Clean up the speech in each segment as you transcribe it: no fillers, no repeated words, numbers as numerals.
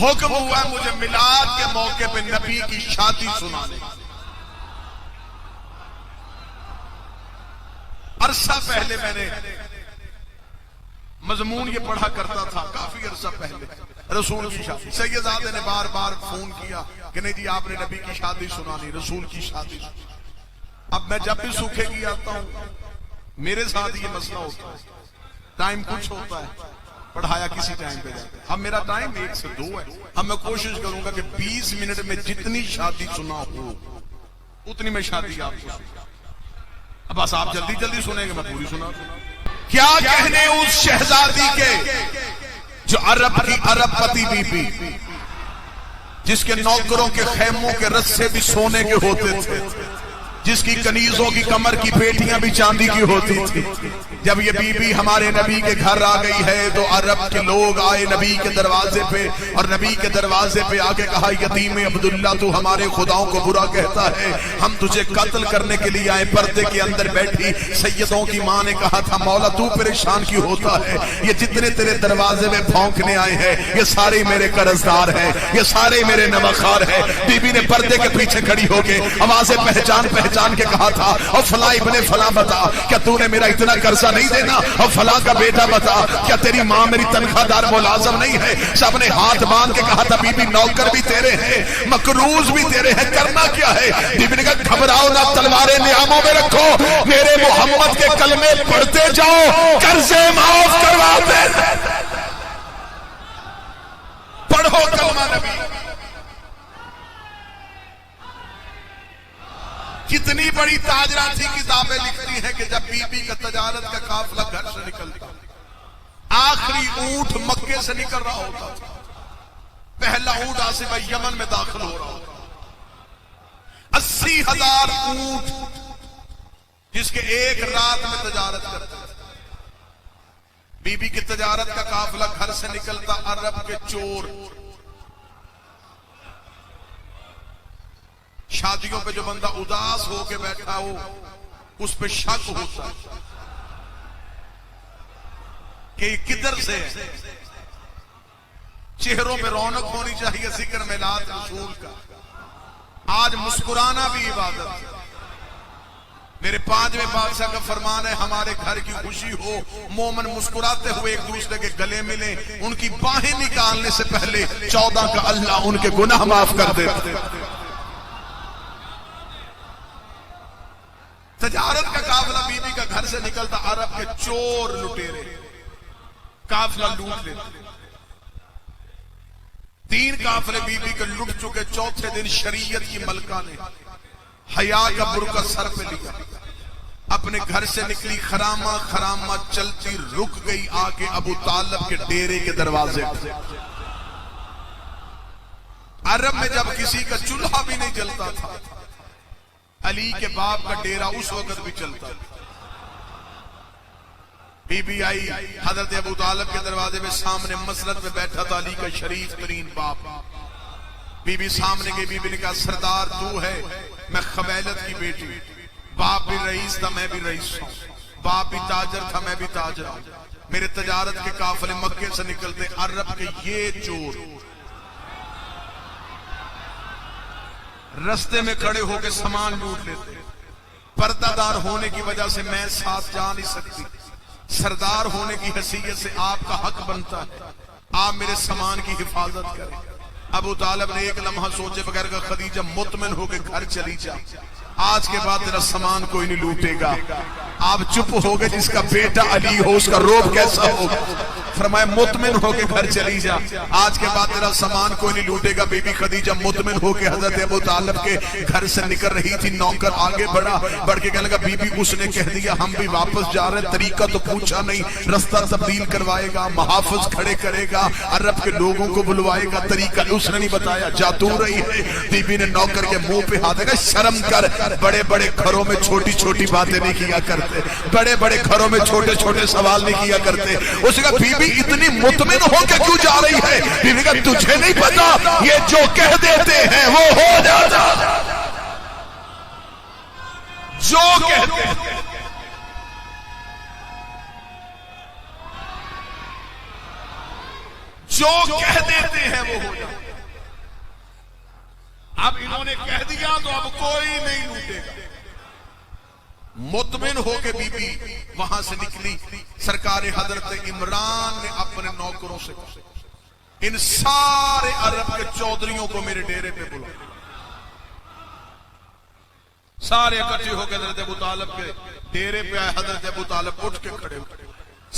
حکم ہوا مجھے میلاد کے موقع پہ نبی کی شادی سنانے۔ عرصہ پہلے میں نے مضمون یہ پڑھا کرتا تھا، کافی عرصہ پہلے، رسول کی شادی۔ سیدزادے نے بار بار فون کیا کہ نہیں جی آپ نے نبی کی شادی سنانی، رسول کی شادی۔ اب میں جب بھی سوکھے کی آتا ہوں میرے ساتھ یہ مسئلہ ہوتا ہے، ٹائم کچھ ہوتا ہے، پڑھایا کسی ٹائم پہ جاتا ہے۔ اب میرا ٹائم 1 سے 2 ہے، اب میں کوشش کروں گا کہ 20 منٹ میں جتنی شادی سنا ہو اتنی میں شادی آپ کو سنا۔ اب بس آپ جلدی جلدی سنیں گے، میں پوری سنا۔ کیا کہنے اس شہزادی کے جو عرب کی عرب پتی بی بی، جس کے نوکروں کے خیموں کے رسے بھی سونے کے ہوتے تھے، جس کی کنیزوں کی کمر کی پیٹیاں بھی چاندی کی ہوتی تھی۔ جب یہ بی بی ہمارے نبی کے گھر آ گئی ہے تو عرب کے لوگ آئے نبی کے دروازے پہ، اور نبی کے دروازے پہ آ کے کہا یتیم عبداللہ تو ہمارے خداؤں کو برا کہتا ہے، ہم تجھے قتل کرنے کے لیے آئے۔ پردے کے اندر بیٹھی سیدوں کی ماں نے کہا تھا مولا تو پریشان کیوں ہوتا ہے، یہ جتنے تیرے دروازے میں بھونکنے آئے ہیں یہ سارے میرے قرضدار ہیں، یہ سارے میرے نواخوار ہیں۔ بی بی نے پردے کے پیچھے کھڑی ہو کے آوازیں پہچان کے کہا تھا اور فلاں ابن فلاں بتا کیا تو نے میرا اتنا قرضہ نہیں دینا، اور فلاں کا بیٹا بتا کیا تیری ماں میری تنخواہ دار ملازم نہیں ہے۔ سب نے ہاتھ باندھ کے کہا تھا بی بی نوکر بھی تیرے ہیں، مقروض بھی تیرے ہیں، کرنا کیا ہے؟ بی بی نے کہا گھبراؤ نہ، تلواریں نیاموں میں رکھو، میرے محمد کے کلمے پڑھتے جاؤ، قرضے معاف کرواتے پڑھو کلمہ نبی۔ کتنی بڑی تاجرہ تھی، کتابیں لکھتی ہیں کہ جب بی بی کا تجارت کا قافلہ گھر سے نکلتا، آخری اونٹ مکے سے نکل رہا ہوتا تھا، پہلا اونٹ آصفہ یمن میں داخل ہو رہا ہوتا، 80,000 اونٹ جس کے ایک رات میں تجارت کرتا تھا۔ بی بی کی تجارت کا قافلہ گھر سے نکلتا، عرب کے چور شادیوں پہ جو بندہ اداس ہو کے بیٹھا ہو اس پہ شک ہوتا ہے کہ یہ کدھر سے ہے۔ چہروں پہ رونق ہونی چاہیے ذکر میلاد رسول کا۔ آج مسکرانا بھی عبادت ہے۔ میرے 5ویں بادشاہ کا فرمان ہے ہمارے گھر کی خوشی ہو، مومن مسکراتے ہوئے ایک دوسرے کے گلے ملیں، ان کی باہیں نکالنے سے پہلے 14 کا اللہ ان کے گناہ معاف کر دیتے۔ تجارت کا قافلہ بی بی کا گھر سے نکلتا، عرب کے چور لٹیرے قافلہ لوٹ لیتے۔ 3 قافلے بی بی کے لٹ چکے، چوتھے دن شریعت کی ملکہ نے حیا کا برقع سر پہ لیا، اپنے گھر سے نکلی، خرامہ چلتی رک گئی آگے ابو طالب کے ڈیرے کے دروازے پہ۔ عرب میں جب کسی کا چولہا بھی نہیں جلتا تھا، علی کے باپ کا ڈیرا اس وقت بھی چلتا تھا۔ بی بی آئی حضرت ابو طالب کے دروازے میں، سامنے مسند میں بیٹھا تھا علی کا شریف ترین باپ۔ بی بی سامنے گئی، بی بی نے کہا سردار تو ہے، میں خویلد کی بیٹی، باپ بھی رئیس تھا میں بھی رئیس ہوں، باپ بھی تاجر تھا میں بھی تاجر ہوں، میرے تجارت کے قافلے مکے سے نکلتے، عرب کے یہ چور رستے میں کھڑے ہو کے سامان لوٹ لیتے۔ پردہ دار ہونے کی وجہ سے میں ساتھ جا نہیں سکتی، سردار ہونے کی حیثیت سے آپ کا حق بنتا ہے آپ میرے سامان کی حفاظت کریں۔ ابو طالب نے ایک لمحہ سوچے بغیر کہ خدیجہ مطمئن ہو کے گھر چلی جا، آج کے بعد تیرا سامان کوئی نہیں لوٹے گا۔ آپ چپ ہو گئے، جس کا بیٹا علی ہو اس کا روب کیسا ہوگا؟ فرمایا مطمئن ہو کے گھر چلی جا، آج کے بعد تیرا سامان کوئی نہیں لوٹے گا۔ بی بی خدیجہ مطمئن ہو کے حضرت ابو طالب کے گھر سے نکل رہی تھی، نوکر آگے بڑھ کے کہنے لگا بی بی اس نے کہہ دیا ہم بھی واپس جا رہے ہیں، طریقہ تو پوچھا نہیں، رستہ تبدیل کروائے گا، محافظ کھڑے کرے گا، عرب کے لوگوں کو بلوائے گا، طریقہ اس نے نہیں بتایا، جا تو رہی ہے۔ بی بی نے نوکر کے منہ پہ ہاتھ رکھا، شرم کر، بڑے بڑے گھروں میں چھوٹی چھوٹی باتیں نہیں کیا کرتے، بڑے بڑے گھروں میں چھوٹے چھوٹے سوال نہیں کیا کرتے۔ اس نے کہا بی بی اتنی مطمئن ہو کے کیوں جا رہی ہے؟ بی بی کہا تجھے نہیں پتا یہ جو کہہ دیتے ہیں وہ ہو جاتا، جو کہتے ہیں جو کہہ دیتے ہیں وہ ہو جاتا. اب انہوں نے کہہ دیا تو اب کوئی نہیں لوٹے گا. مطمئن ہو کے بی بی وہاں سے نکلی. سرکار حضرت عمران نے اپنے نوکروں سے ان سارے عرب کے چودھریوں کو میرے ڈیرے پہ بلا. سارے اکٹھے ہو کے حضرت ابو طالب کے ڈیرے پہ آئے. حضرت ابو طالب اٹھ کے کھڑے ہوئے.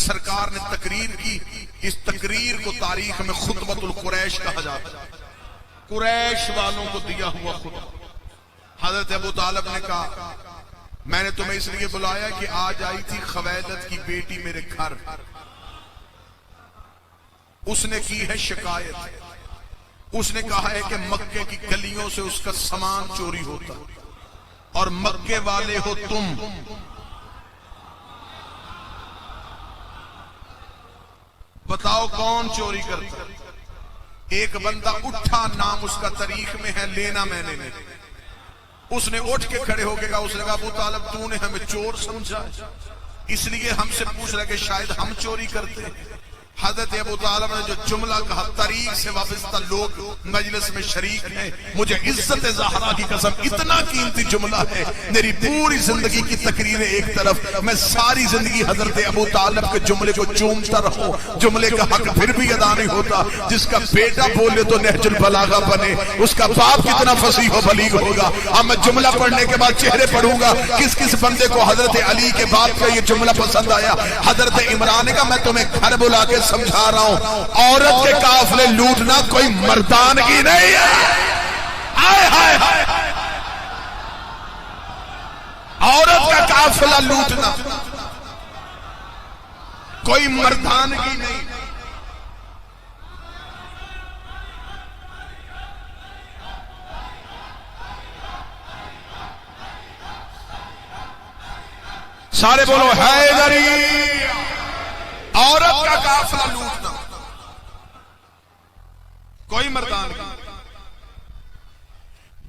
سرکار نے تقریر کی. اس تقریر کو تاریخ میں خطبۃ القریش کہا جاتا ہے. قریش والوں کو دیا ہوا خطبہ. حضرت ابو طالب نے کہا میں نے تمہیں اس لیے بلایا کہ آج آئی تھی خویلد کی بیٹی میرے گھر. اس نے کی ہے شکایت. اس نے کہا ہے کہ مکے کی گلیوں سے اس کا سامان چوری ہوتا اور مکے والے ہو تم. بتاؤ کون چوری کرتا. ایک بندہ اٹھا, نام اس کا تاریخ میں ہے لینا میں نے نہیں. اس نے اٹھ کے کھڑے ہو کے کہا, اس نے کہا ابو طالب تو نے ہمیں چور سمجھا, اس لیے ہم سے پوچھ رہا کہ شاید ہم چوری کرتے ہیں. حضرت ابو طالب نے جو جملہ کہا, تاریخ سے وابستہ لوگ مجلس میں شریک ہیں, مجھے عزت زہرا کی قسم اتنا قیمتی جملہ ہے. میری پوری زندگی کی تقریر ایک طرف, میں ساری زندگی حضرت ابو طالب کے جملے کو چومتا رہوں. جملے کا حق پھر بھی ادا نہیں ہوتا. جس کا بیٹا بولے تو نہج البلاغہ بنے, اس کا باپ کتنا فصیح و بلیغ ہوگا. اب میں جملہ پڑھنے کے بعد چہرے پڑھوں گا کس کس بندے کو حضرت علی کے بعد کا یہ جملہ پسند آیا. حضرت عمران کا میں تمہیں گھر بلا کے سمجھا رہا ہوں, عورت کے قافلے لوٹنا کوئی مردانگی نہیں ہے. ہائے ہائے ہائے, عورت کا قافلہ لوٹنا کوئی مردانگی نہیں. سارے بولو حیدری. عورت کا قافلہ لوٹنا کوئی مردان نہیں.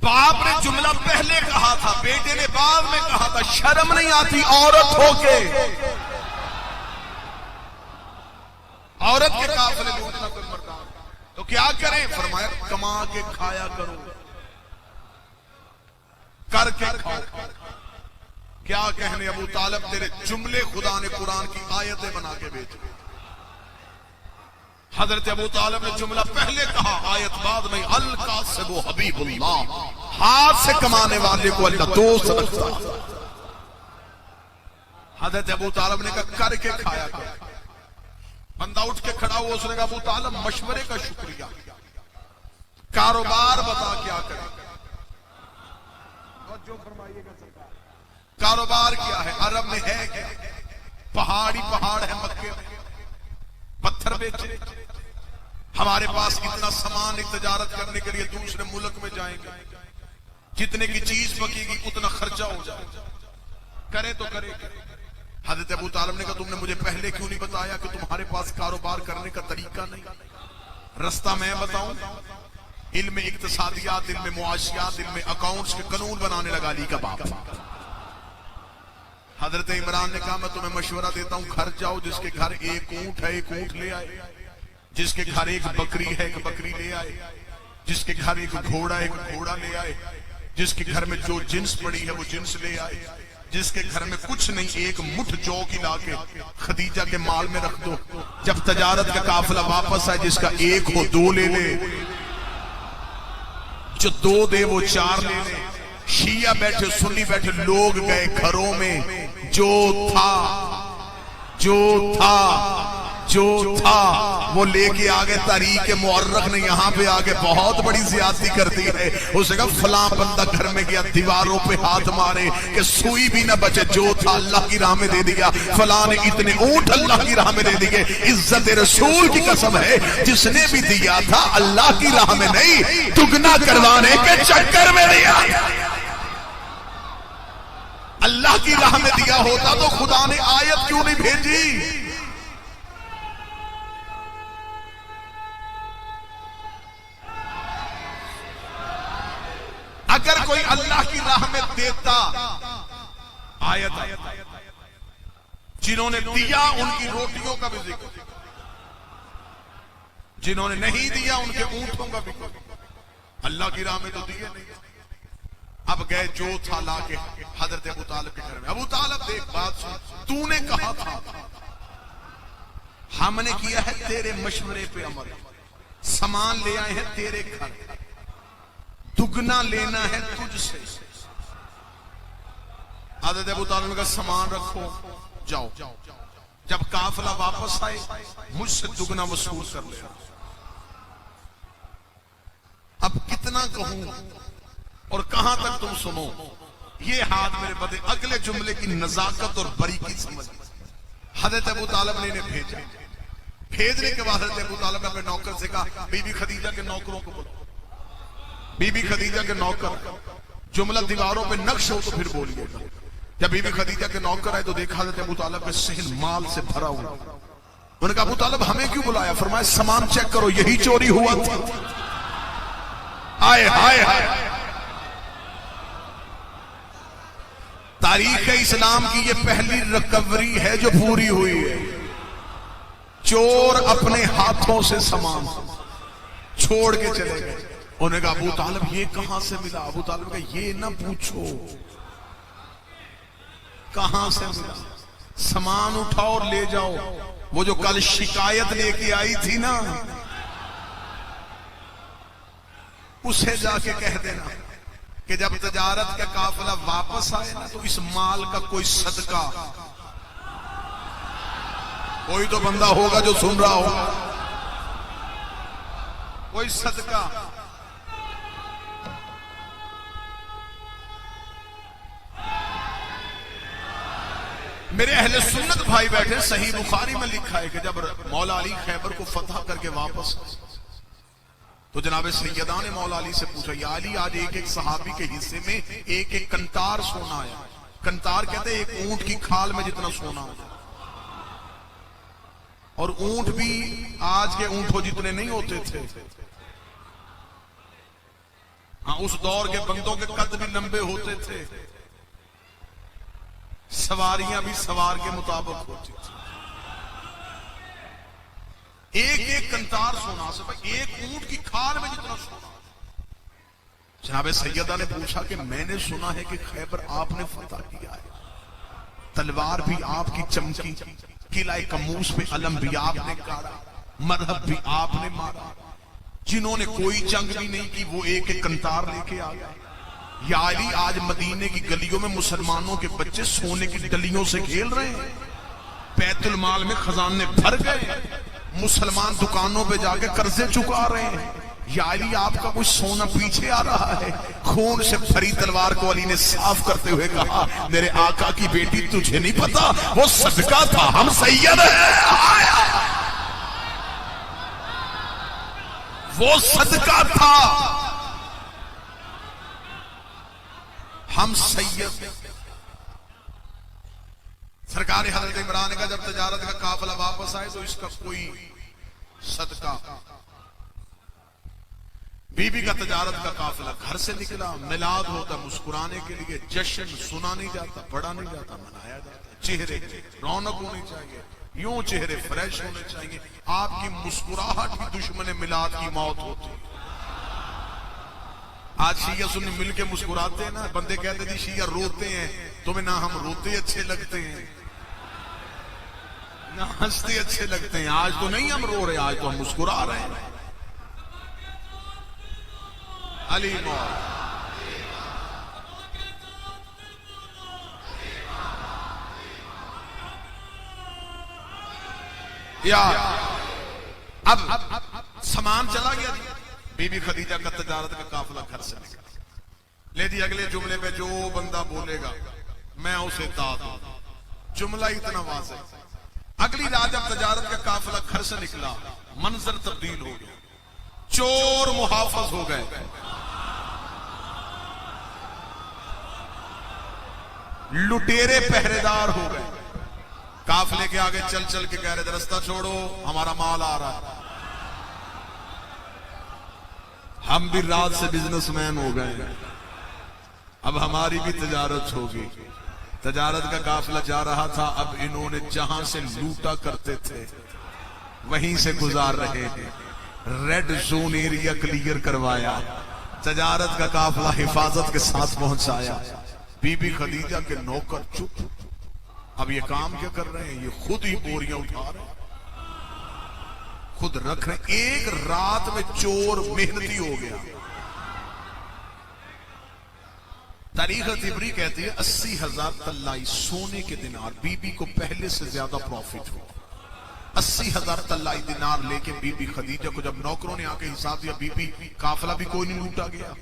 باپ نے جملہ پہلے کہا تھا, بیٹے نے بعد میں کہا تھا. شرم نہیں آتی عورت ہو کے عورت کے قافلے لوٹنا کوئی مردان. تو کیا کریں؟ فرمایا کما کے کھایا کرو, کر کے کھاؤ. کیا کہنے ابو طالب, تیرے جملے خدا نے قرآن کی آیتیں بنا کے بھیجے. حضرت ابو طالب نے جملہ پہلے کہا, آیت بعد میں. القاسب حبیب اللہ, ہاتھ سے کمانے والے کو اللہ دوست رکھتا. حضرت ابو طالب نے کہا کر کے کھایا کر. بندہ اٹھ کے کھڑا ہوا, اس نے کہا ابو طالب مشورے کا شکریہ, کاروبار بتا کیا کرے. جو فرمائیے گا کاروبار کیا ہے؟ عرب میں ہے کیا؟ پہاڑی پہاڑ ہے مکے میں, پتھر بیچے. ہمارے پاس اتنا سامان تجارت کرنے کے لیے دوسرے ملک میں جائیں گے, جتنے کی چیز پکے گی اتنا خرچہ ہو جائے. کرے تو کرے. حضرت ابو طالب نے کہا تم نے مجھے پہلے کیوں نہیں بتایا کہ تمہارے پاس کاروبار کرنے کا طریقہ نہیں؟ رستہ میں بتاؤں. علم اقتصادیات, علم معاشیات, علم اکاؤنٹس کے قانون بنانے لگا علی کا باپ. حضرت عمران نے کہا میں تمہیں مشورہ دیتا ہوں, گھر جاؤ, جس کے گھر ایک اونٹ ہے ایک اونٹ لے آئے, جس کے گھر ایک بکری ہے ایک بکری لے آئے, جس کے گھر ایک گھوڑا ہے ایک گھوڑا لے آئے, جس کے گھر میں جو جنس پڑی ہے وہ جنس لے آئے, جس کے گھر میں کچھ نہیں ایک مٹھ جو کی لا کے خدیجہ کے مال میں رکھ دو. جب تجارت کا قافلہ واپس آئے, جس کا ایک ہو دو لے لے, جو دو دے وہ چار لے لے. شیعہ بیٹھے سنی بیٹھے, لوگ گئے گھروں میں, جو تھا وہ لے کے آگے. تاریخ مورخ نے یہاں پہ آگے بہت بڑی زیادتی کر دی ہے. اس نے کہا فلاں بندہ گھر میں گیا, دیواروں پہ ہاتھ مارے کہ سوئی بھی نہ بچے, جو تھا اللہ کی راہ میں دے دیا. فلاں نے اتنے اونٹ اللہ کی راہ میں دے دیے. عزت رسول کی قسم ہے, جس نے بھی دیا تھا اللہ کی راہ میں نہیں, دگنا کروانے کے چکر میں دیا. اللہ کی راہ میں دیا ہوتا تو خدا نے آیت کیوں نہیں بھیجی؟ اگر کوئی اللہ کی راہ میں دیتا, آیت جنہوں نے دیا ان کی روٹیوں کا بھی ذکر, جنہوں نے نہیں دیا ان کے اونٹوں کا بھی اللہ کی راہ میں تو دیے نہیں. اب گئے جو تھا لا کے حضرت ابو طالب کے گھر میں. ابو طالب دیکھ بات سن, تو نے کہا تھا ہم نے کیا ہے تیرے مشورے پہ عمل, سامان لے آئے ہیں تیرے گھر, دگنا لینا ہے تجھ سے. حضرت ابو طالب کا سامان رکھو جاؤ, جب قافلہ واپس آئے مجھ سے دگنا وصول کر لے. اب کتنا کہوں اور کہاں تک تم سنو, یہ ہاتھ میرے بدے. اگلے جملے کی نزاکت اور باریکی سمجھ. حضرت ابو طالب نے انہیں بھیجا, بھیجنے کے بعد حضرت ابو طالب نے اپنے نوکر سے کہا بی بی خدیجہ کے نوکروں کو بولو. بی بی خدیجہ کے نوکر, جملہ دیواروں پہ نقش ہو تو پھر بولیے گا. جب بی بی خدیجہ کے نوکر آئے تو دیکھا حضرت ابو طالب کے صحن مال سے بھرا ہوا. انہوں نے کہا ابو طالب ہمیں کیوں بلایا؟ فرمایا سامان چیک کرو, یہی چوری ہوا تھا. آئے ہائے ہائے, تاریخ اسلام کی یہ پہلی ریکوری ہے جو پوری ہوئی ہے. چور اپنے ہاتھوں سے سامان چھوڑ کے چلے گئے. انہوں نے کہا ابو طالب یہ کہاں سے ملا؟ ابو طالب کہا یہ نہ پوچھو کہاں سے ملا, سامان اٹھاؤ اور لے جاؤ. وہ جو کل شکایت لے کے آئی تھی نا, اسے جا کے کہہ دینا کہ جب تجارت کا قافلہ واپس آئے نا تو اس مال کا کوئی صدقہ, کوئی تو بندہ ہوگا جو سن رہا ہوگا, کوئی صدقہ. میرے اہل سنت بھائی بیٹھے, صحیح بخاری میں لکھا ہے کہ جب مولا علی خیبر کو فتح کر کے واپس تو جناب سیدان نے مولا علی سے پوچھا یا علی آج ایک ایک صحابی کے حصے میں ایک ایک کنتار سونا آیا. کنتار کہتے ہیں ایک اونٹ کی کھال میں جتنا سونا ہوتا, اور اونٹ بھی آج کے اونٹوں جتنے نہیں ہوتے تھے. ہاں اس دور کے بندوں کے قد بھی لمبے ہوتے تھے, سواریاں بھی سوار کے مطابق ہوتی تھی. ایک ایک کنتار سونا سے ایک اونٹ کی کھال میں جتنا سونا. جناب سیدہ نے پوچھا کہ میں نے سنا ہے کہ خیبر آپ نے فتح کیا ہے, تلوار بھی آپ کی چمکی, قلعہ کموس پہ علم بھی آپ نے کاڑا, مرہب بھی آپ نے مارا. جنہوں نے کوئی جنگ بھی نہیں کی وہ ایک ایک کنتار لے کے آ گئے. یا علی آج مدینے کی گلیوں میں مسلمانوں کے بچے سونے کی ڈلیوں سے کھیل رہے ہیں, بیت المال میں خزانے بھر گئے, مسلمان دکانوں پہ جا کے قرضے چکا رہے ہیں. یا علی آپ کا کچھ سونا پیچھے آ رہا ہے. خون سے بھری تلوار کو علی نے صاف کرتے ہوئے کہا میرے آقا کی بیٹی تجھے نہیں پتا وہ صدقہ تھا, ہم سید ہیں, وہ صدقہ تھا, ہم سید. سرکار حضرت عمران نے کہا جب تجارت کا قافلہ واپس آئے تو اس کا کوئی صدقہ. بی بی کا تجارت کا قافلہ گھر سے نکلا, میلاد ہوتا مسکرانے کے لیے, جشن سنا نہیں جاتا, پڑھا نہیں جاتا, منایا جاتا. چہرے رونق ہونی چاہیے, یوں چہرے فریش ہونے چاہیے. آپ کی مسکراہٹ ہی دشمن میلاد کی موت ہوتی. آج شیعہ سنی مل کے مسکراتے ہیں نا, بندے کہتے ہیں شیعہ روتے ہیں, تمہیں نہ ہم روتے اچھے لگتے ہیں نہ ہنستے اچھے لگتے ہیں. آج تو نہیں ہم رو رہے, آج تو ہم مسکرا رہے ہیں. علی مولا یا اب سامان چلا گیا. بی بی خدیجہ کا تجارت کا قافلہ گھر سے نکلا. لے دی اگلے جملے پہ جو بندہ بولے گا میں اسے داد دوں. جملہ اتنا واضح. اگلی رات جب تجارت کا قافلہ گھر سے نکلا منظر تبدیل ہو گیا. چور محافظ ہو گئے, لٹیرے پہرےدار ہو گئے. قافلے کے آگے چل چل کے کہہ رہے رستہ چھوڑو ہمارا مال آ رہا ہے. ہم بھی رات سے بزنس مین ہو گئے, اب ہماری بھی تجارت ہوگی. تجارت کا قافلہ جا رہا تھا, اب انہوں نے جہاں سے لوٹا کرتے تھے وہیں سے گزار رہے ہیں. ریڈ زون ایریا کلیئر کروایا، تجارت کا قافلہ حفاظت کے ساتھ پہنچایا۔ بی بی خدیجہ کے نوکر چپ، اب یہ کام کیا کر رہے ہیں؟ یہ خود ہی بوریاں اٹھا رہے ہیں، خود رکھ رہے ہیں۔ ایک رات میں چور محنتی ہو گیا۔ تاریخ تبری کہتی ہے 80,000 طلائی سونے کے دینار بی بی کو پہلے سے زیادہ پروفٹ ہو۔ 80,000 طلائی دینار لے کے بی بی خدیجہ کو جب نوکروں نے آ کے حساب دیا، بی بی قافلہ بھی کوئی نہیں لوٹا گیا،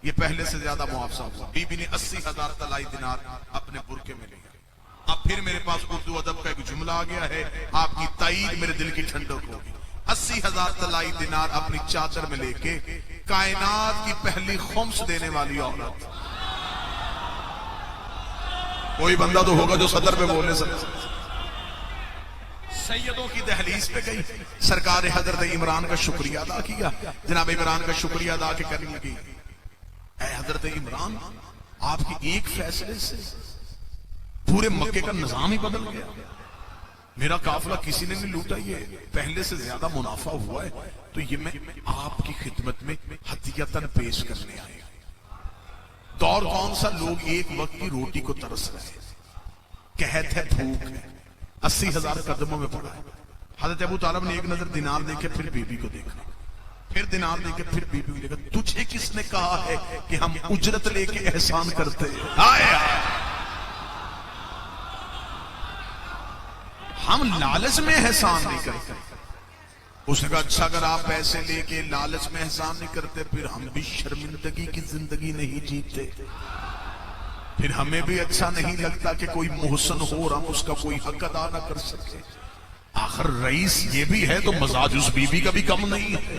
یہ پہلے سے زیادہ معاوضہ ہوا۔ بی بی نے 80,000 طلائی دینار اپنے برقعے میں لے گئے۔ اب پھر میرے پاس اردو ادب کا ایک جملہ آ گیا ہے، آپ کی تائید میرے دل کی ٹھنڈک ہوگی۔ 80,000 طلائی دینار اپنی چادر میں لے کے کائنات کی پہلی خمس دینے والی عورت، کوئی بندہ تو ہوگا جو صدر پہ بولنے سکتا، سیدوں کی دہلیز پہ گئی، سرکار حضرت عمران کا شکریہ ادا کیا۔ جناب عمران کا شکریہ ادا کے کرنے لگی، اے حضرت عمران، آپ کی ایک فیصلے سے پورے مکے کا نظام ہی بدل گیا، میرا قافلہ کسی نے نہیں لوٹا، یہ پہلے سے زیادہ منافع ہوا ہے، تو یہ میں آپ کی خدمت میں ہدیتاً پیش کرنے آئے۔ دور کون سا؟ لوگ ایک وقت کی روٹی کو ترس رہے ہیں، قحط ہے، بھوک ہے، 80,000 قدموں میں پڑا ہے۔ حضرت ابو طالب نے ایک نظر دینار دیکھے، پھر بی بی کو دیکھا، پھر دینار دیکھے، پھر بی بی کو دیکھا۔ تجھے کس نے کہا ہے کہ ہم اجرت لے کے احسان کرتے ہیں؟ آیا ہم لالچ میں احسان نہیں کرتے۔ اس نے کہا اچھا اگر آپ پیسے لے کے لالچ میں احسان نہیں کرتے، پھر ہم بھی شرمندگی کی زندگی نہیں جیتے، پھر ہمیں بھی اچھا نہیں لگتا کہ کوئی محسن ہو اور ہم اس کا کوئی حق ادا نہ کر سکے۔ آخر رئیس یہ بھی ہے تو مزاج اس بی بی کا بھی کم نہیں ہے۔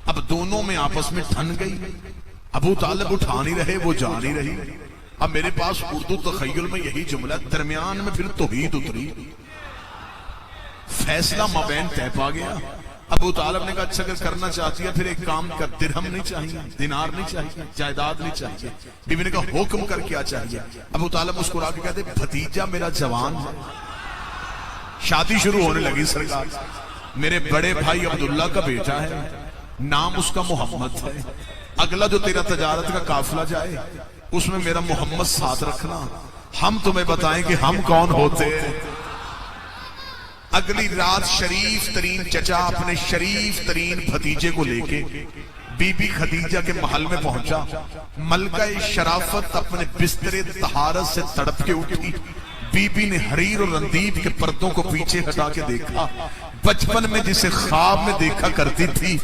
اب دونوں میں آپس میں ٹھن گئی، ابو طالب اٹھا نہیں رہے، وہ جا نہیں رہی۔ اب میرے پاس اردو تخیل میں یہی جملہ، درمیان میں پھر توحید اتری، فیصلہ مابین طے پا گیا۔ ابو طالب نے کہا اچھا اگر کرنا چاہتی ہے پھر ایک کام کر، درہم نہیں چاہیے، دینار نہیں چاہیے، جائیداد نہیں چاہیے۔ بی بی نے کہا حکم کر کیا چاہیے؟ ابو طالب مسکرا کے کہتے بھتیجا میرا جوان ہے۔ شادی شروع ہونے لگی سرکار، میرے بڑے بھائی عبداللہ کا بیٹا ہے، نام اس کا محمد ہے، اگلا جو تیرا تجارت کا قافلہ جائے اس میں میرا محمد ساتھ رکھنا، ہم تمہیں بتائیں کہ ہم کون ہوتے ہیں۔ اگلی رات شریف ترین چچا اپنے شریف ترین بھتیجے کو لے کے بی بی خدیجہ کے محل میں پہنچا۔ ملکہ شرافت اپنے بستر طہارت سے تڑپ کے اٹھی۔ بی بی نے حریر اور رندیب کے پردوں کو پیچھے ہٹا کے دیکھا، بچپن میں جسے خواب میں دیکھا کرتی تھی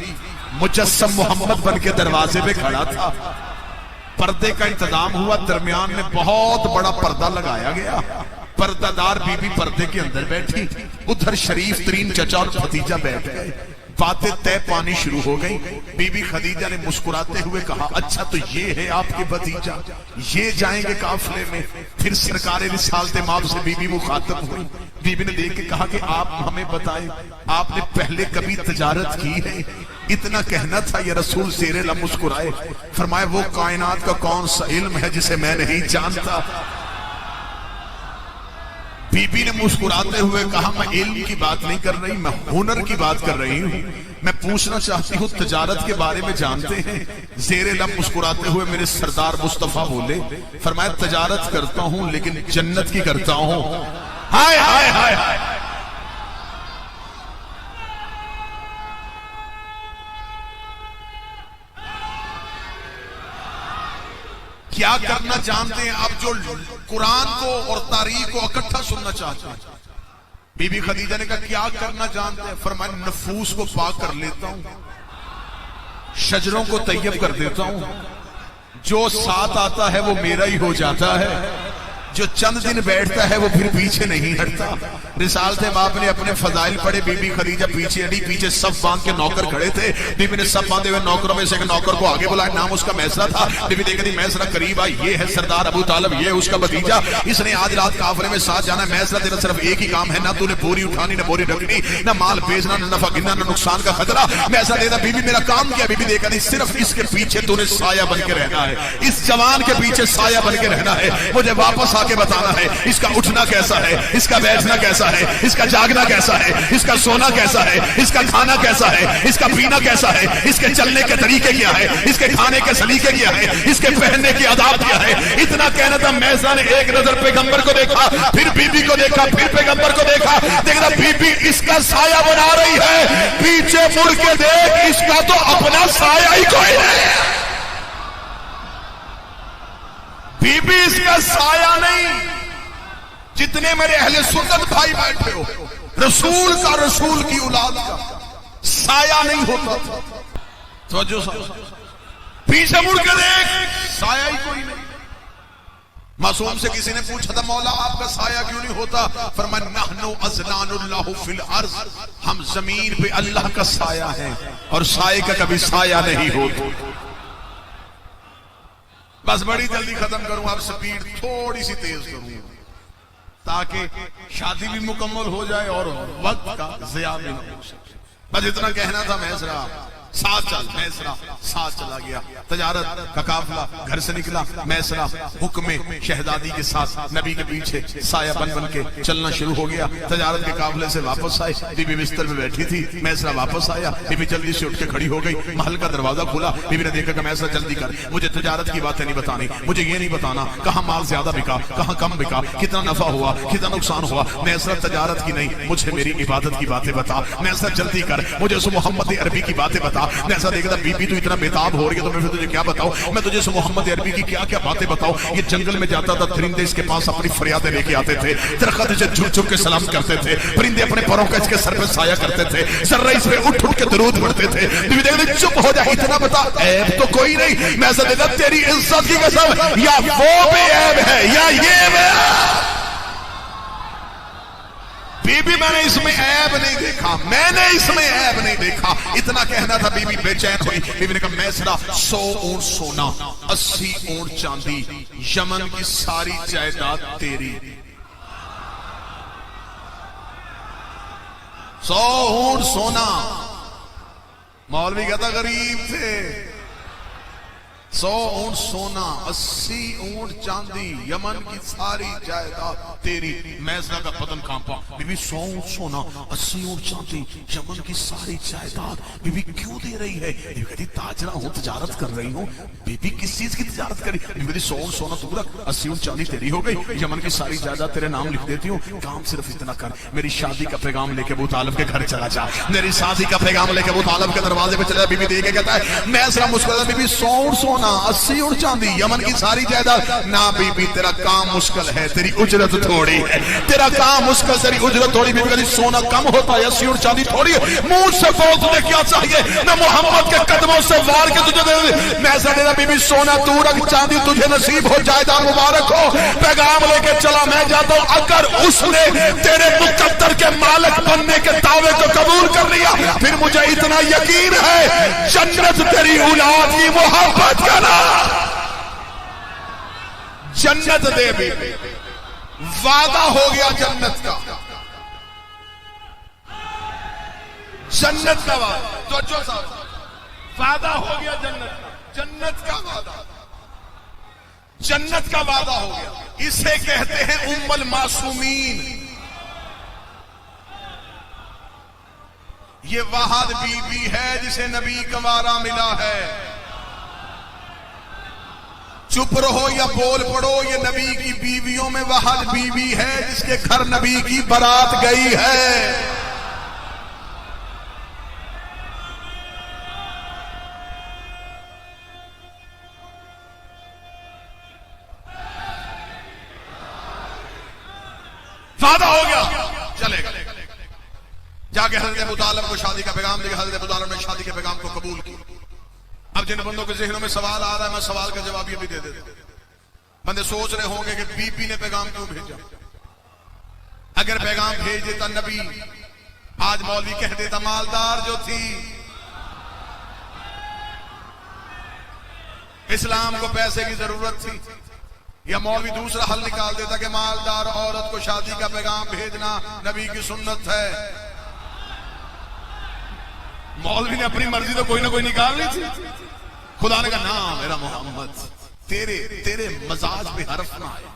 مجسم محمد بن کے دروازے پہ کھڑا تھا۔ پردے کا انتظام ہوا، درمیان میں بہت بڑا پردہ لگایا گیا، پردہ دار بی بی پردے کے اندر بیٹھی، ادھر شریف ترین چچا اور بھتیجا بیٹھ گئے۔ باتیں طے پانی شروع ہو گئی۔ بی بی خدیجہ نے مسکراتے ہوئے کہا اچھا تو یہ ہے آپ کے بھتیجا، یہ جائیں گے قافلے میں؟ پھر سرکار رسالت مآب سے بی بی مخاطب ہوئی۔ بی بی نے دیکھ کے کہا کہ آپ ہمیں بتائیں آپ نے پہلے کبھی تجارت کی ہے؟ اتنا کہنا تھا یہ رسول زیر لب مسکرائے، فرمایا وہ کائنات کا کون سا علم ہے جسے میں نہیں جانتا؟ بی بی نے مسکراتے ہوئے کہا میں علم کی بات نہیں کر رہی، میں ہنر کی بات کر رہی ہوں، میں پوچھنا چاہتی ہوں تجارت کے بارے میں جانتے ہیں؟ زیر لب مسکراتے ہوئے میرے سردار مصطفیٰ بولے، فرمایا تجارت کرتا ہوں لیکن جنت کی کرتا ہوں۔ ہائے ہائے ہائے ہائے، کیا کرنا جانتے ہیں اب جو قرآن کو اور تاریخ کو اکٹھا سننا چاہتے ہیں؟ بی بی خدیجہ نے کہا کیا کرنا جانتے ہیں؟ فرمایا نفوس کو پاک کر لیتا ہوں، شجروں کو طیب کر دیتا ہوں، جو ساتھ آتا ہے وہ میرا ہی ہو جاتا ہے، جو چند دن بیٹھتا ہے وہ پھر پیچھے نہیں ہٹتا۔ رسالت مآب نے اپنے فضائل پڑھے، بی بی خدیجہ پیچھے ہٹی، پیچھے صف باندھ کے نوکر کھڑے تھے۔ بی بی نے صف باندھے ہوئے نوکروں میں سے ایک نوکر کو آگے بلایا، نام اس کا میسرہ تھا۔ بی بی دیکھ دی میسرہ قریب آئی، یہ ہے سردار ابو طالب، یہ اس کا بھتیجا، اس نے آج رات کافرے میں ساتھ جانا ہے۔ میسرہ تیرا صرف ایک ہی کام ہے، نہ تو نے بوری اٹھانی نہ بوری رکھنی، نہ مال بیچنا نہ نفع گننا نہ نقصان کا خطرہ۔ میسرہ دیتا بی بی میرا کام کیا؟ بی بی دیکھا نہیں صرف اس کے پیچھے تو نے سایہ بن کے رہنا ہے، اس جوان کے پیچھے سایہ بن کے رہنا ہے، مجھے واپس لا کے بتانا ہے اس کا اٹھنا کیسا ہے، اس کا بیٹھنا کیسا ہے، اس کا جاگنا کیسا ہے، اس کا سونا کیسا ہے، اس کا کھانا کیسا ہے، اس کا پینا کیسا ہے، اس کے چلنے کے طریقے کیا ہے، اس کے کھانے کے سلیقے کیا ہے، اس کے پہننے کی آداب کیا ہے۔ اتنا کہنا تھا میسا نے ایک نظر پیغمبر کو دیکھا، پھر بی بی کو دیکھا، پھر پیغمبر کو دیکھا، دیکھنا بی بی اس کا سایہ بنا رہی ہے، پیچھے مڑ کے دیکھ اس کا تو اپنا سایہ ہی کوئی نہیں ہے، بی بی اس کا سایہ نہیں۔ جتنے میرے اہل سنت بھائی بیٹھے ہو، رسول کا، رسول کی اولاد کا سایہ نہیں ہوتا تھا۔ توجہ پیچھے مڑ کے دیکھ سایہ ہی کوئی نہیں۔ معصوم سے کسی نے پوچھا تھا مولا آپ کا سایہ کیوں نہیں ہوتا؟ فرمایا نحنو ازلان اللہ فی الارض، ہم زمین پہ اللہ کا سایہ ہے اور سایہ کا کبھی سایہ نہیں ہوتا۔ بس بڑی جلدی ختم کروں، اب سپیڈ تھوڑی سی تیز کروں تاکہ شادی بھی مکمل ہو جائے اور وقت کا ضیاع بھی نہ ہو سکے۔ بس اتنا کہنا تھا میسرا ساتھ چل، میسرا ساتھ چلا گیا، تجارت کا قافلہ گھر سے نکلا، میسرا حکم شہزادی کے ساتھ نبی کے پیچھے سایہ بن بن کے چلنا شروع ہو گیا۔ تجارت کے قافلے سے واپس آئے، بی بی بستر پہ بیٹھی تھی، میسرا واپس آیا، بی بی جلدی سے اٹھ کے کھڑی ہو گئی، محل کا دروازہ کھلا، بی بی نے دیکھا کہ میسرا جلدی کر، مجھے تجارت کی باتیں نہیں بتانی، مجھے یہ نہیں بتانا کہاں مال زیادہ بکا، کہاں کم بکا، کتنا نفع ہوا، کتنا نقصان ہوا۔ میسرا تجارت کی نہیں، مجھے میری عبادت کی باتیں بتا، میسرا جلدی کر، مجھے اس محمد عربی کی باتیں بتا۔ میں ایسا دیکھتا بی بی تو اتنا بیتاب ہو رہی ہے تو میں تجھے کیا بتاؤں، میں تجھے اس محمد عربی کی کیا کیا باتیں بتاؤں۔ یہ جنگل میں جاتا تھا، پرندے اس کے پاس اپنی فریادیں لے کے آتے تھے، درخت اسے جھک جھک کے سلام کرتے تھے، پرندے اپنے پروں کا اس کے سر پہ سایہ کرتے تھے، ذرہ اس پہ اٹھ اٹھ کے درود پڑھتے تھے۔ بی بی دیکھتے چپ ہو جا، اتنا بتا، عیب تو کوئی نہیں۔ میں ایسا دیکھتا تیری عزت کی قسم، یا وہ بے عیب ہے یا یہ بے عیب۔ بی بی میں نے اس میں عیب نہیں دیکھا، میں نے اس میں عیب نہیں دیکھا، اتنا کہنا تھا بی بی بے چین ہوئی۔ بی بی نے کہا میسرا 100 اونٹ سونا، 80 اونٹ چاندی، یمن کی ساری جائیداد تیری۔ 100 اونٹ سونا، مولوی کہتا غریب تھے، 100 اونٹ سونا، 80 اونٹ چاندی، یمن کی ساری جائیداد تیری۔ میسرا کا بدن کانپا، بی بی 100 اونٹ سونا، 80 اونٹ چاندی، یمن کی ساری جائیداد، بی بی کیوں دے رہی ہے؟ بی بی کہتی تاجرہ ہوں، تجارت کر رہی ہوں۔ بی بی کس چیز کی تجارت کری؟ بی بی 100 اونٹ سونا تو رکھ، 80 اونٹ چاندی تیری ہو گئی، یمن کی ساری جائیداد تیرے نام لکھ دیتی ہوں، کام صرف اتنا کر، میری شادی کا پیغام لے کے ابو طالب کے گھر چلا جا، میری شادی کا پیغام لے کے ابو طالب کے دروازے پہ چلا۔ بی بی دیکھ کے کہتا ہے میسرا مسکراتا، بی بی 100 اونٹ سونا، 80 اونٹ چاندی، یمن کی ساری جائیداد۔ نہ بی بی تیرا کام مشکل ہے، تیری اجرت تھوڑی ہے، تیرا کام مشکل، تیری اجرت تھوڑی۔ بی بی کہتی سونا کم ہوتا ہے، 80 اونٹ چاندی تھوڑی ہے، منہ سے بول تجھے کیا چاہیے، میں محمد کے قدموں سے وار کے تجھے دے دوں۔ میں ایسا دیتا بی بی سونا تو رکھ، چاندی تجھے نصیب ہو، جائیداد مبارک ہو، پیغام لے کے چلا میں جاتا ہوں۔ اگر اس نے تیرے مقدر کے مالک بننے کے دعوے کو قبول کر لیا، پھر مجھے اتنا یقین ہے جنت تیری اولاد کی محبت کا نام، جنت دے بی بی، وعدہ ہو گیا جنت کا، جنت کا وعدہ، توجہ صاحب، وعدہ ہو گیا جنت کا، جنت کا وعدہ، جنت کا وعدہ ہو گیا۔ اسے کہتے ہیں ام المعصومین۔ یہ وحد بی بی ہے جسے نبی کا وعدہ ملا ہے۔ چپ رہو یا بول پڑو، یہ نبی کی بیویوں میں وحد بی بی ہے جس کے گھر نبی کی بارات گئی ہے۔ وعدہ ہو گیا، چلے گا جا کے حضرت ابو طالب کو شادی کا پیغام دے گا۔ حضرت ابو طالب نے شادی کے پیغام کو قبول کیا۔ اب جن بندوں کے ذہنوں میں سوال آ رہا ہے، میں سوال کا جواب یہ بھی دے دیتا ہوں۔ بندے سوچ رہے ہوں گے کہ بی بی نے پیغام کیوں بھیجا؟ اگر پیغام بھیج دیتا نبی، آج مولوی کہہ دیتا مالدار جو تھی، اسلام کو پیسے کی ضرورت تھی، یا مولوی دوسرا حل نکال دیتا کہ مالدار عورت کو شادی کا پیغام بھیجنا نبی کی سنت ہے۔ مولوی نے اپنی مرضی تو کوئی نہ کوئی نکال لی تھی۔ خدا نے کہا نا میرا محمد، تیرے مزاج پہ حرف نہ آئے،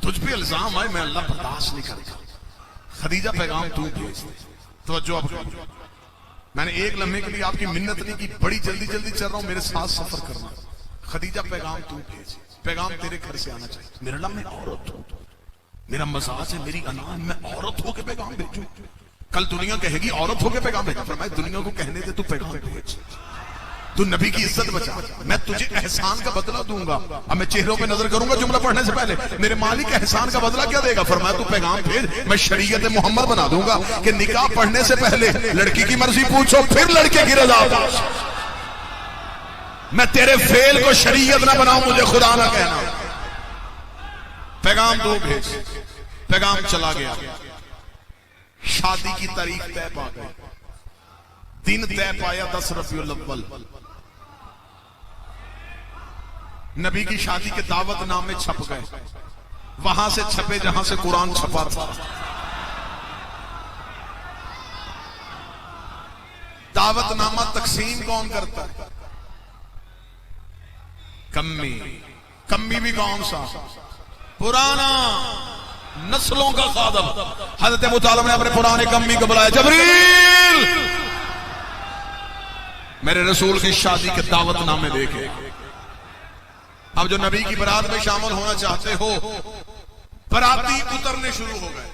تجھ پہ الزام آئے میں اللہ برداشت نہیں کرتا. خدیجہ پیغام تو بھیج. توجہ اب کرو. میں نے ایک لمحے کے لیے آپ کی منت نہیں کی, بڑی جلدی جلدی چل رہا ہوں, میرے ساتھ سفر کرنا. خدیجہ پیغام تو بھیج, پیغام تیرے گھر سے آنا چاہیے. میرا نام میں عورت ہوں, میرا مزاج ہے, میری انا, میں عورت ہو کے پیغام بھیجوں. کل دنیا کہے گی عورت ہو کے پیغام بھیجا. فرمایا دنیا کو کہنے دے تو پیغام بھیج, تو نبی کی عزت بچا, میں تجھے احسان کا بدلہ دوں گا. اب میں چہروں پہ نظر کروں گا جملہ پڑھنے سے پہلے, میرے مالک احسان کا بدلہ کیا دے گا؟ فرمایا تو پیغام بھیج, میں شریعت محمد بنا دوں گا کہ نکاح پڑھنے سے پہلے لڑکی کی مرضی پوچھو, پھر لڑکے کی رضا پوچھو. میں تیرے فعل کو شریعت نہ بناؤں, مجھے خدا نہ کہنا. پیغام دو بھیج. پیغام چلا گیا. شادی کی تاریخ طے پا گئی, دن طے پایا 10 ربیع الاول. نبی کی شادی کے دعوت نامے چھپ گئے, وہاں سے چھپے جہاں سے قرآن چھپا تھا. دعوت نامہ تقسیم کون کرتا ہے؟ کمی. کمی بھی کون سا؟ پرانا, نسلوں کا خادم. حضرت ابو طالب نے اپنے پرانے کمی کو بلایا, جبریل میرے رسول کی شادی کے دعوت نامے دیکھے. اب جو نبی کی برات میں شامل ہونا چاہتے ہو, براتی اترنے شروع ہو گئے.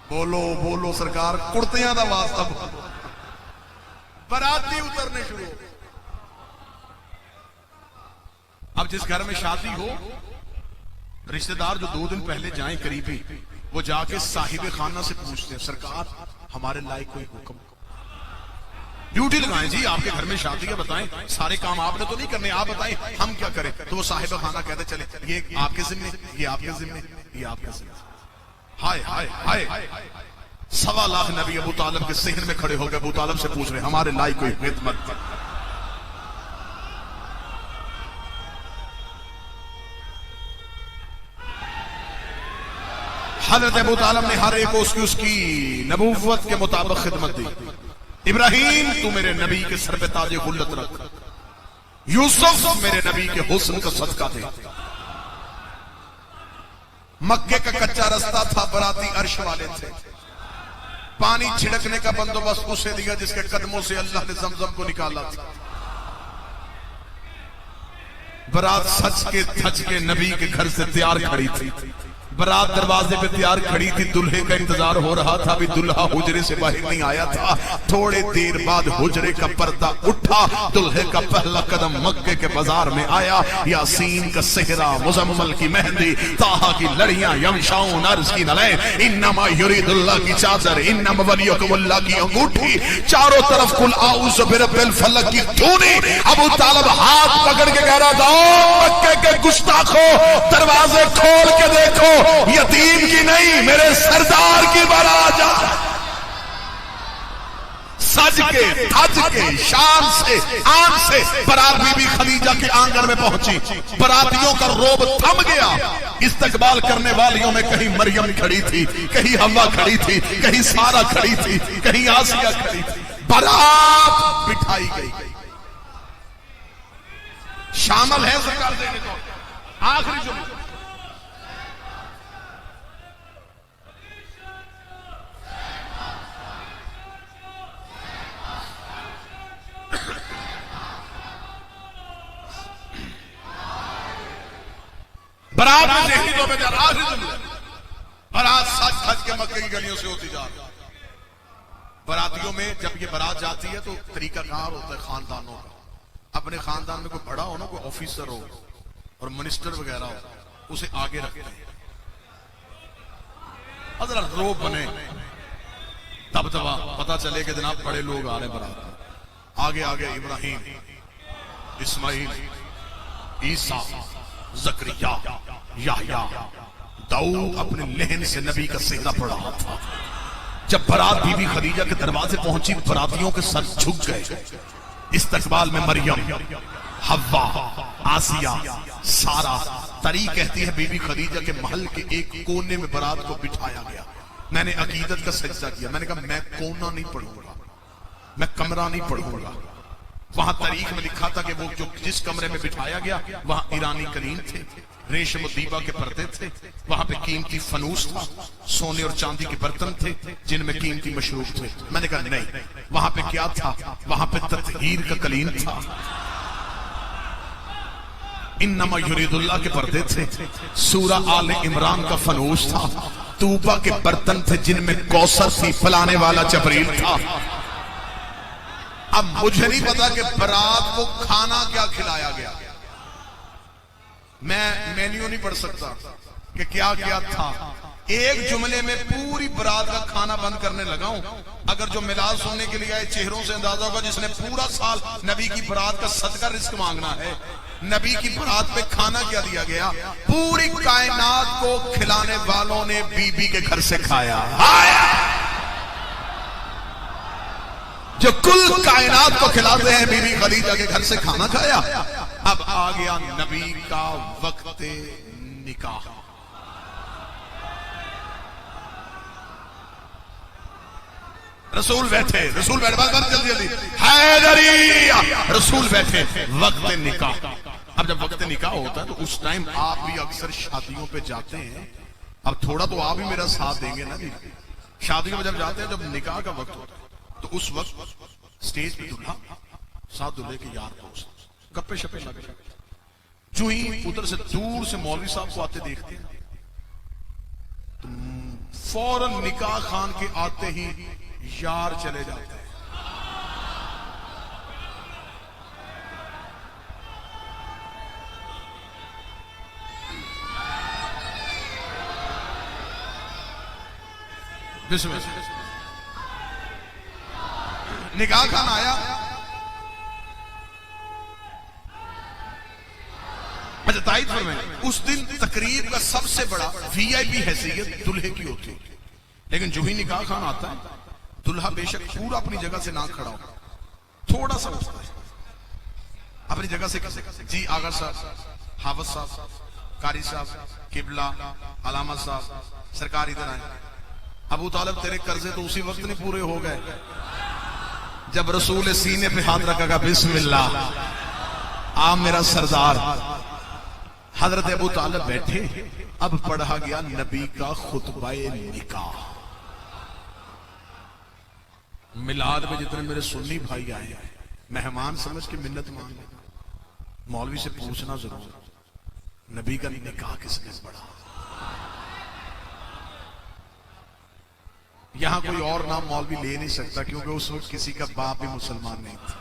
بولو بولو سرکار, کرتیاں دا واسطہ بولو. براتی اترنے شروع ہو گئے. اب جس گھر میں شادی ہو, رشتہ دار جو 2 دن پہلے جائیں قریبی, وہ جا کے صاحب خانہ سے پوچھتے ہیں, سرکار ہمارے لائق کوئی حکم, ڈیوٹی لگائیں جی, آپ کے گھر میں شادی ہے, بتائیں سارے کام آپ نے تو نہیں کرنے, آپ بتائیں ہم کیا کریں. تو وہ صاحب خانہ کہتے چلے یہ آپ کے ذمہ, یہ آپ کے ذمہ, یہ آپ کے ذمہ. ہائے ہائے ہائے, 1.25 لاکھ نبی ابو طالب کے صحن میں کھڑے ہو گئے. ابو طالب سے پوچھ رہے ہمارے لائق کوئی خدمت. حضرت ابو طالب نے ہر ایک کو اس کی نبوت کے مطابق خدمت دی. ابراہیم تو میرے نبی کے سر پہ تاج خلت رکھ, یوسف میرے نبی کے حسن کا صدقہ دے. مکے کا کچا رستہ تھا, براتی عرش والے تھے, پانی چھڑکنے کا بندوبست اسے دیا جس کے قدموں سے اللہ نے زمزم کو نکالا تھا. برات سچ کے دھج کے نبی کے گھر سے تیار کھڑی تھی. برات دروازے پہ تیار کھڑی تھی, دلہے کا انتظار ہو رہا تھا. ابھی دلہا حجرے سے باہر نہیں آیا تھا. تھوڑے دیر بعد حجرے کا پردہ اٹھا, دلہے کا پہلا قدم مکے کے بازار میں آیا. یاسین کا صحرا, مزمل کی مہندی, طٰہٰ کی لڑیاں, یمشاؤن عرض کی نلیں, انما یرید اللہ کی چادر, انما ولیکم اللہ کی انگوٹھی, چاروں طرف قل اعوذ برب الفلق کی دھونی. ابو طالب ہاتھ پکڑ کے کہہ رہا تھا, او مکے کے گستاخو, دروازے کھول کے دیکھو, یتیم کی نہیں میرے سردار کی بارات. سج کے دھج کے شان سے آن سے برات بی بی خدیجہ کے آنگن میں پہنچی. براتیوں کا روب تھم گیا. استقبال کرنے والیوں میں کہیں مریم کھڑی تھی, کہیں حوا کھڑی تھی, کہیں سارہ کھڑی تھی, کہیں آسیہ کھڑی تھی. برات بٹھائی گئی. شامل ہے سرکار دینے کو. آخری جملہ, برات میں ذہنی دو میں جا رہا, آخری جملہ, برات سچ دھج کے مکے کی گلیوں سے ہوتی جا رہی. براتیوں میں جب یہ برات جاتی ہے تو طریقہ کار ہوتا ہے خاندانوں کا. اپنے خاندان میں کوئی بڑا ہو نا, کوئی آفیسر ہو اور منسٹر وغیرہ ہو, اسے آگے رکھتے ہیں. حضرت روب بنے, تب دبا پتا چلے کہ جناب بڑے لوگ آ رہے ہیں برات میں. آگے آگے ابراہیم, اسماعیل, عیسیٰ, زکریا, یحییٰ, داؤد اپنے لہن سے نبی کا سینہ پڑ رہا تھا. جب برات بی بی خدیجہ کے دروازے پہنچی, براتیوں کے سر جھک گئے. استقبال میں مریم, حوا, آسیہ, سارہ. تری کہتی ہے بی بی خدیجہ کے محل کے ایک کونے میں برات کو بٹھایا گیا. میں نے عقیدت کا سجدہ کیا. میں نے کہا میں کونا نہیں پڑھوں گا, میں کمرہ نہیں پڑھوں گا, وہاں تاریخ میں لکھا تھا کہ وہ جو جس کمرے میں بٹھایا گیا وہاں ایرانی قلین تھے، ریشم و دیبا کے پردے تھے، وہاں پہ قیمتی فنوس تھا، سونے اور چاندی کے برتن تھے جن میں قیمتی مشروب تھے۔ میں نے کہا نہیں، وہاں پہ کیا تھا؟ وہاں پہ تطہیر کا قلین تھا، انما یرید اللہ کے پردے تھے، سورہ آل عمران کا فنوس تھا، توبہ کے برتن تھے جن میں کوثر تھی، پلانے والا جبریل تھا۔ اب مجھے نہیں پتا کہ برات کو کھانا کیا کھلایا گیا، میں مینیو نہیں پڑھ سکتا کہ کیا کیا تھا، ایک جملے میں پوری برات کا کھانا بند کرنے لگا ہوں۔ اگر جو میلاد سننے کے لیے آئے چہروں سے اندازہ ہوگا جس نے پورا سال نبی کی برات کا صدقہ رزق مانگنا ہے، نبی کی برات پہ کھانا کیا دیا گیا؟ پوری کائنات کو کھلانے والوں نے بی بی کے گھر سے کھایا، جو کل کائنات کو کھلاتے ہیں بی بی خدیجہ کے گھر سے کھانا کھایا۔ اب آ گیا نبی کا وقت نکاح۔ رسول بیٹھے، رسول بیٹھے، بس جلدی جلدی، حیدری، رسول بیٹھے، وقت نکاح۔ اب جب وقت نکاح ہوتا ہے تو اس ٹائم آپ بھی اکثر شادیوں پہ جاتے ہیں، اب تھوڑا تو آپ بھی میرا ساتھ دیں گے نا جی۔ شادیوں میں جب جاتے ہیں، جب نکاح کا وقت ہوتا ہے تو اس وقت سٹیج پہ دلہا ساتھ دلہے کے یار دوست گپے شپے لگے، جو ہی ادھر سے دور سے مولوی صاحب کو آتے دیکھتے ہیں تو فوراً نکاح خان کے آتے ہی یار چلے جاتے ہیں۔ بسم اللہ، نکاح خان آیا، اچھا تائید فرمائیں، اس دن تقریب کا سب سے بڑا وی آئی پی حیثیت دلہے کی ہوتی ہے، لیکن جو ہی نکاح خان آتا ہے دلہا بے شک پورا اپنی جگہ سے نہ کھڑا ہو، تھوڑا سا اٹھتا ہے اپنی جگہ سے، جی آغا صاحب، حافظ صاحب، قاری صاحب، قبلہ، علامہ صاحب، سرکار ادھر آئے، ابو طالب تیرے قرضے تو اسی وقت نہیں پورے ہو گئے جب رسول سینے پہ ہاتھ رکھا گا، بسم اللہ، آپ میرا سردار۔ حضرت ابو طالب بیٹھے، اب پڑھا گیا نبی کا خطبہ نکاح۔ میلاد میں جتنے میرے سنی بھائی آئے ہیں، مہمان سمجھ کے منت مانگ لیں، مولوی سے پوچھنا ضرور، نبی کا نکاح کس نے پڑھا؟ یہاں کوئی اور نام مولوی لے نہیں سکتا کیونکہ اس وقت کسی کا باپ بھی مسلمان نہیں تھا۔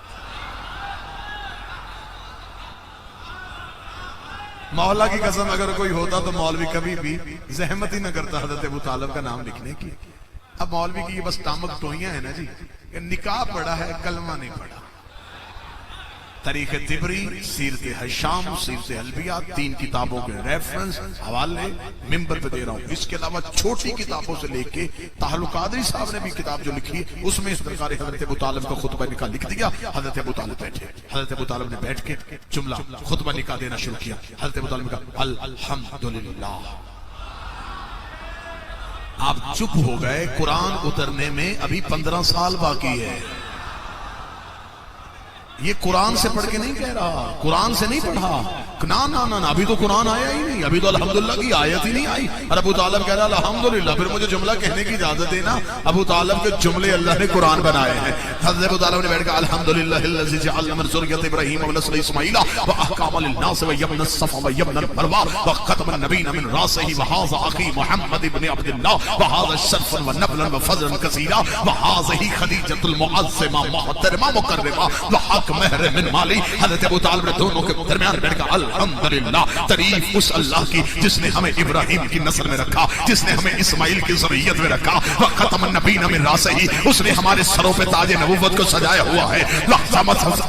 مولا کی قسم اگر کوئی ہوتا تو مولوی کبھی بھی زحمت ہی نہ کرتا حضرت ابو طالب کا نام لکھنے کی۔ اب مولوی کی یہ بس ٹامک ٹوئیاں ہیں نا جی، کہ نکاح پڑھا ہے کلمہ نہیں پڑھا۔ تاریخ طبری، سیرت ہشام، سیرت البیہ، 3 کتابوں کے ریفرنس حوالے منبر پہ دے رہا ہوں۔ اس کے علاوہ چھوٹی کتابوں سے لے کے طاہر القادری صاحب نے بھی کتاب جو لکھی ہے اس میں اس پرکار حضرت ابو طالب کا خطبہ نکاح لکھ دیا۔ حضرت ابو طالب بیٹھے، حضرت ابو طالب نے بیٹھ کے جملہ خطبہ نکاح دینا شروع کیا۔ حضرت ابو طالب نے کہا الحمدللہ۔ آپ چپ ہو گئے، قرآن اترنے میں ابھی 15 سال باقی ہے۔ یہ قرآن سے پڑھ کے نہیں کہہ رہا، قرآن سے نہیں پڑھا، نا ابھی تو قرآن آیا ہی نہیں، ابھی تو الحمدللہ کی آیت ہی نہیں آئی، اور ابو طالب کہہ رہا الحمدللہ۔ پھر مجھے جملہ کہنے کی اجازت دینا، ابو طالب کے جملے اللہ نے قرآن بنائے ہیں۔ حضرت ابو طالب نے بیٹھ کہا الحمدللہ الذی جعل من ذریۃ ابراہیم ونسل اسماعیل واحکام للناس ویبن الصفا ویبن المروہ وختم النبیین من راسہ وہذا اخی محمد ابن عبد اللہ وہذا شرفا ونبلا وفضلا کثیرا وہذہ خدیجۃ المعظمہ محترمہ مکرمہ وحق مہر من مالی۔ حضرت ابو طالب نے دونوں کے درمیان بیٹھ کر الحمدللہ، تعریف اس اللہ کی جس نے ہمیں ابراہیم کی نسل میں رکھا، جس نے ہمیں اسماعیل کی ذریت میں رکھا، وختم النبیین من راسہ، اس نے ہمارے سروں پہ تاج نبوت کو سجایا ہوا ہے۔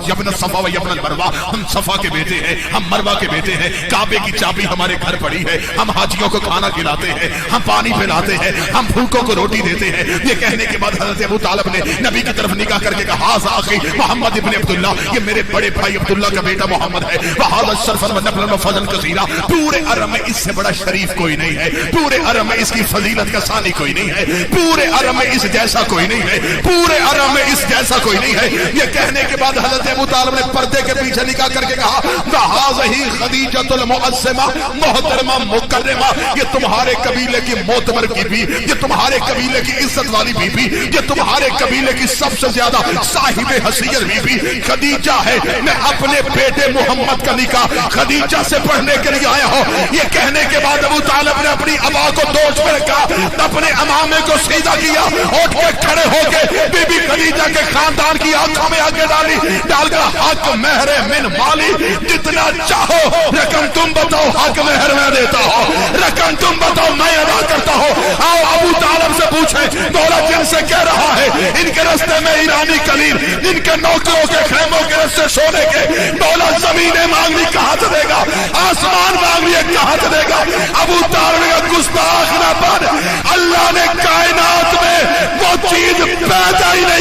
یبن صفا و یبن المروہ، ہم صفا کے بیٹے ہیں، ہم مروہ کے بیٹے ہیں، کعبے کی چابی ہمارے گھر پڑی ہے، ہم حاجیوں کو کھانا کھلاتے ہیں، ہم پانی پلاتے ہیں، ہم بھوکوں کو روٹی دیتے ہیں۔ یہ کہنے کے بعد حضرت ابو طالب نے نبی کی طرف نگاہ کر کے کہا ھذا اخی محمد ابن عبداللہ، یہ میرے بڑے بھائی عبداللہ کا بیٹا محمد ہے، وہذا الشرف فضلا ونفلا وفضلا کثیرا. پورے عرب میں اس سے بڑا شریف کوئی نہیں ہے, پورے عرب میں اس کی فضیلت کا ثانی کوئی نہیں ہے, پورے عرب میں اس جیسا کوئی نہیں ہے, پورے عرب میں اس جیسا کوئی نہیں ہے. یہ کہنے کے بعد حضرت ابو طالب نے پردے کے پیچھے نکاح کر کے کہا وَهَٰذِهِ خَدِیجَةُ الْمُعَظَّمَةُ محترمہ مکرمہ, یہ تمہارے قبیلے کی معتبر کی بھی, یہ تمہارے قبیلے کی عزت والی بی بی, یہ تمہارے قبیلے کی سب سے زیادہ صاحب حیثیت بی بی خدیجہ ہے. میں اپنے بیٹے محمد کا نکاح خدیجہ سے پڑھنے کے لیے آیا ہوں. یہ کہنے کے بعد ابو طالب نے اپنی ابا کو دوش میں رکھا, اپنے امامے کو سیدھا کیا, اٹھ کے کھڑے ہو کے بی بی خدیجہ کے خاندان کی آنکھوں میں آگے ڈال کر حق مہر من مالی, جتنا چاہو رقم تم بتاؤ, حق مہر میں دیتا ہوں, رقم تم بتاؤ میں ادا کرتا ہوں. آؤ ابو طالب سے پوچھیں دولت جن سے کہہ رہا ہے, ان کے رستے میں ایرانی کلیم, ان کے نوکروں کے خیموں کے رستے سونے کے, دولت زمینیں مانگنی کہاں سے دے گا, آسمان مانگنی کہاں سے دے گا. ابو طالب کا گستاخ نہ بن, اللہ نے کائنات میں وہ چیز پیدا ہی نہیں